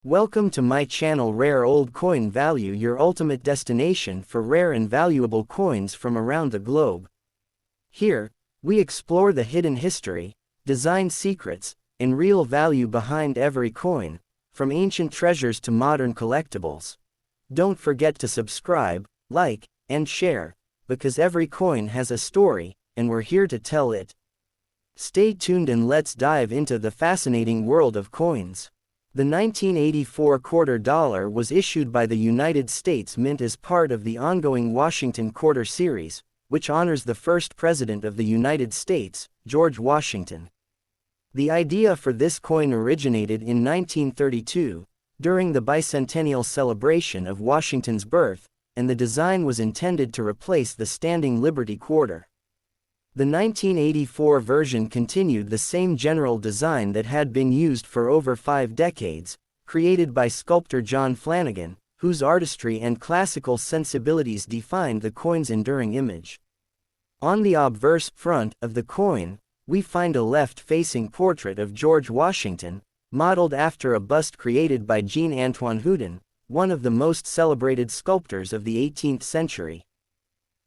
Welcome to my channel Rare Old Coin Value, your ultimate destination for rare and valuable coins from around the globe. Here, we explore the hidden history, design secrets, and real value behind every coin, from ancient treasures to modern collectibles. Don't forget to subscribe, like, and share, because every coin has a story, and we're here to tell it. Stay tuned and let's dive into the fascinating world of coins. The 1984 quarter dollar was issued by the United States Mint as part of the ongoing Washington Quarter Series, which honors the first President of the United States, George Washington. The idea for this coin originated in 1932, during the bicentennial celebration of Washington's birth, and the design was intended to replace the standing Liberty quarter. The 1984 version continued the same general design that had been used for over 5 decades, created by sculptor John Flanagan, whose artistry and classical sensibilities defined the coin's enduring image. On the obverse front of the coin, we find a left-facing portrait of George Washington, modeled after a bust created by Jean-Antoine Houdin, one of the most celebrated sculptors of the 18th century.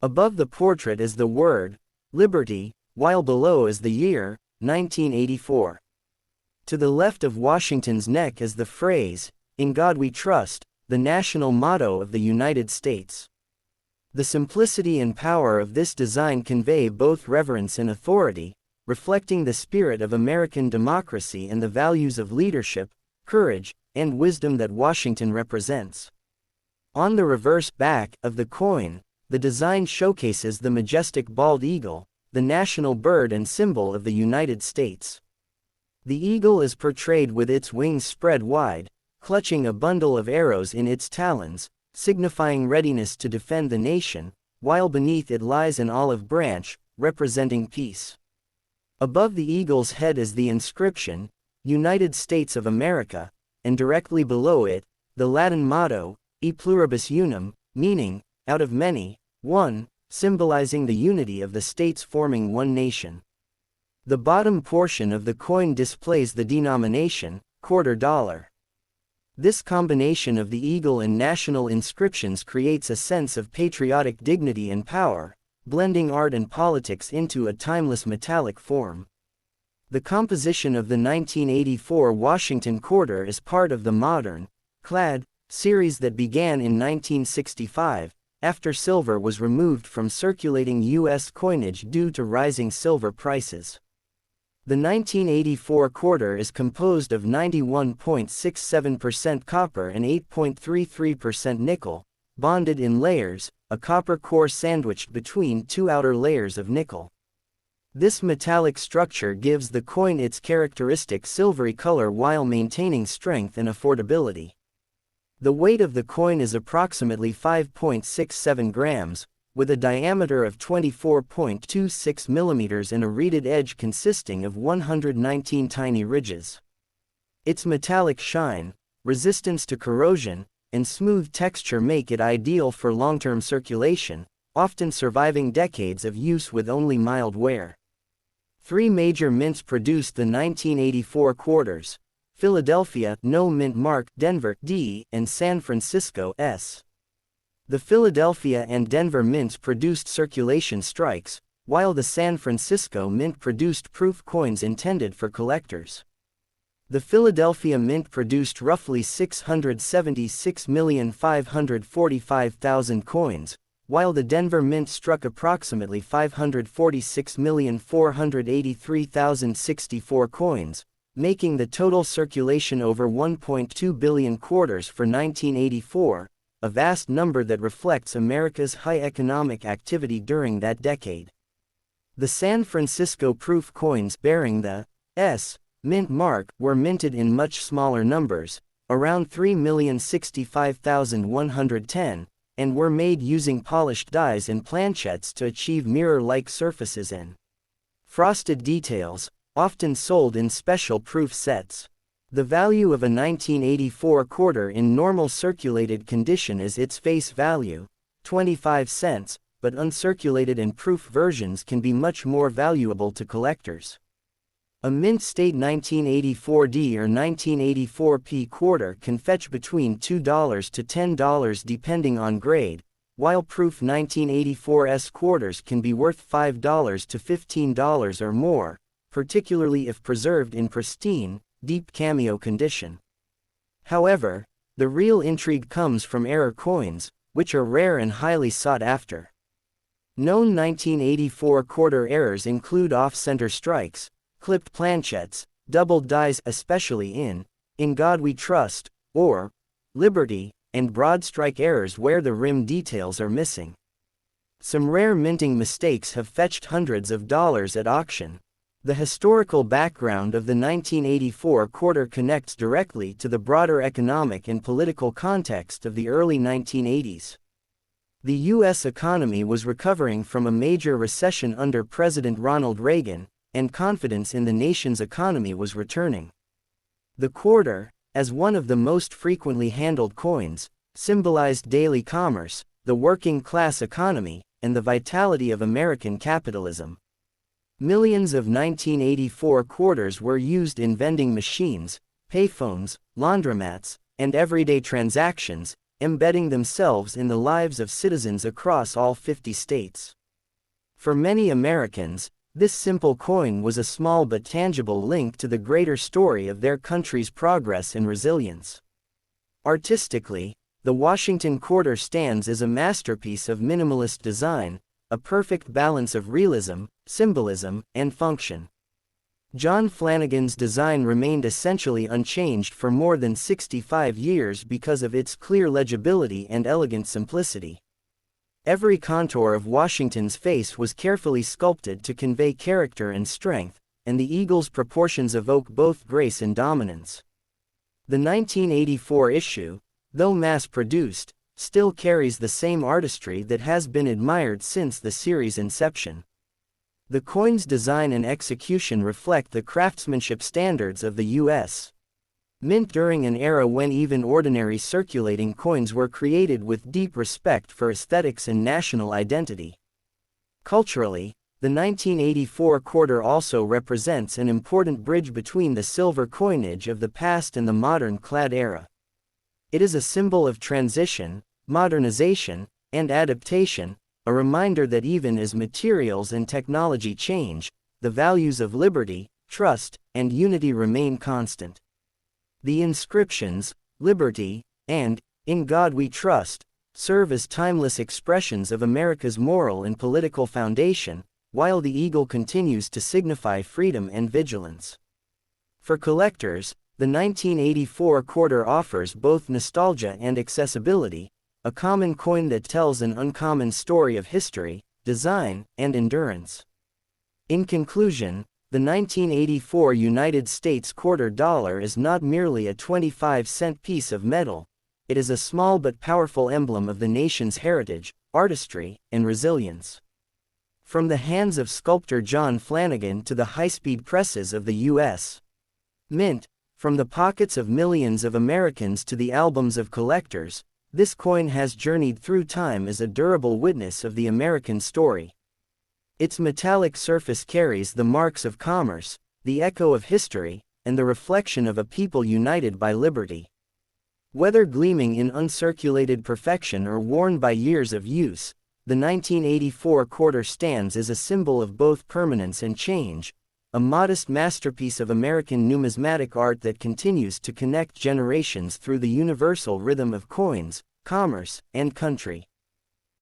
Above the portrait is the word Liberty, while below is the year, 1984. To the left of Washington's neck is the phrase, "In God We Trust," the national motto of the United States. The simplicity and power of this design convey both reverence and authority, reflecting the spirit of American democracy and the values of leadership, courage, and wisdom that Washington represents. On the reverse back of the coin, the design showcases the majestic bald eagle, the national bird and symbol of the United States. The eagle is portrayed with its wings spread wide, clutching a bundle of arrows in its talons, signifying readiness to defend the nation, while beneath it lies an olive branch, representing peace. Above the eagle's head is the inscription, "United States of America," and directly below it, the Latin motto, "E pluribus unum," meaning, out of many, one, symbolizing the unity of the states forming one nation. The bottom portion of the coin displays the denomination, quarter dollar. This combination of the eagle and national inscriptions creates a sense of patriotic dignity and power, blending art and politics into a timeless metallic form. The composition of the 1984 Washington quarter is part of the modern, clad, series that began in 1965, after silver was removed from circulating U.S. coinage due to rising silver prices. The 1984 quarter is composed of 91.67% copper and 8.33% nickel, bonded in layers, a copper core sandwiched between two outer layers of nickel. This metallic structure gives the coin its characteristic silvery color while maintaining strength and affordability. The weight of the coin is approximately 5.67 grams, with a diameter of 24.26 millimeters and a reeded edge consisting of 119 tiny ridges. Its metallic shine, resistance to corrosion, and smooth texture make it ideal for long-term circulation, often surviving decades of use with only mild wear. 3 major mints produced the 1984 quarters: Philadelphia, No mint mark, Denver, D, and San Francisco, S. The Philadelphia and Denver mints produced circulation strikes, while the San Francisco mint produced proof coins intended for collectors. The Philadelphia mint produced roughly 676,545,000 coins, while the Denver mint struck approximately 546,483,064 coins, making the total circulation over 1.2 billion quarters for 1984, a vast number that reflects America's high economic activity during that decade. The San Francisco proof coins bearing the S mint mark were minted in much smaller numbers, around 3,065,110, and were made using polished dies and planchettes to achieve mirror-like surfaces and frosted details, often sold in special proof sets. The value of a 1984 quarter in normal circulated condition is its face value, 25 cents, but uncirculated and proof versions can be much more valuable to collectors. A mint state 1984D or 1984P quarter can fetch between $2 to $10 depending on grade, while proof 1984S quarters can be worth $5 to $15 or more, particularly if preserved in pristine, deep cameo condition. However, the real intrigue comes from error coins, which are rare and highly sought after. Known 1984 quarter errors include off-center strikes, clipped planchettes, doubled dies especially in God We Trust, or Liberty, and broad strike errors where the rim details are missing. Some rare minting mistakes have fetched hundreds of dollars at auction. The historical background of the 1984 quarter connects directly to the broader economic and political context of the early 1980s. The U.S. economy was recovering from a major recession under President Ronald Reagan, and confidence in the nation's economy was returning. The quarter, as one of the most frequently handled coins, symbolized daily commerce, the working class economy, and the vitality of American capitalism. Millions of 1984 quarters were used in vending machines, payphones, laundromats, and everyday transactions, embedding themselves in the lives of citizens across all 50 states. For many Americans, this simple coin was a small but tangible link to the greater story of their country's progress and resilience. Artistically, the Washington quarter stands as a masterpiece of minimalist design, a perfect balance of realism, symbolism, and function. John Flanagan's design remained essentially unchanged for more than 65 years because of its clear legibility and elegant simplicity. Every contour of Washington's face was carefully sculpted to convey character and strength, and the eagle's proportions evoke both grace and dominance. The 1984 issue, though mass-produced, still carries the same artistry that has been admired since the series' inception. The coin's design and execution reflect the craftsmanship standards of the U.S. Mint during an era when even ordinary circulating coins were created with deep respect for aesthetics and national identity. Culturally, the 1984 quarter also represents an important bridge between the silver coinage of the past and the modern clad era. It is a symbol of transition, modernization, and adaptation, a reminder that even as materials and technology change, the values of liberty, trust, and unity remain constant. The inscriptions, Liberty, and In God We Trust, serve as timeless expressions of America's moral and political foundation, while the eagle continues to signify freedom and vigilance. For collectors, the 1984 quarter offers both nostalgia and accessibility, a common coin that tells an uncommon story of history, design, and endurance. In conclusion, the 1984 United States quarter dollar is not merely a 25-cent piece of metal, it is a small but powerful emblem of the nation's heritage, artistry, and resilience. From the hands of sculptor John Flanagan to the high-speed presses of the U.S. Mint, from the pockets of millions of Americans to the albums of collectors, this coin has journeyed through time as a durable witness of the American story. Its metallic surface carries the marks of commerce, the echo of history, and the reflection of a people united by liberty. Whether gleaming in uncirculated perfection or worn by years of use, the 1984 quarter stands as a symbol of both permanence and change, a modest masterpiece of American numismatic art that continues to connect generations through the universal rhythm of coins, commerce, and country.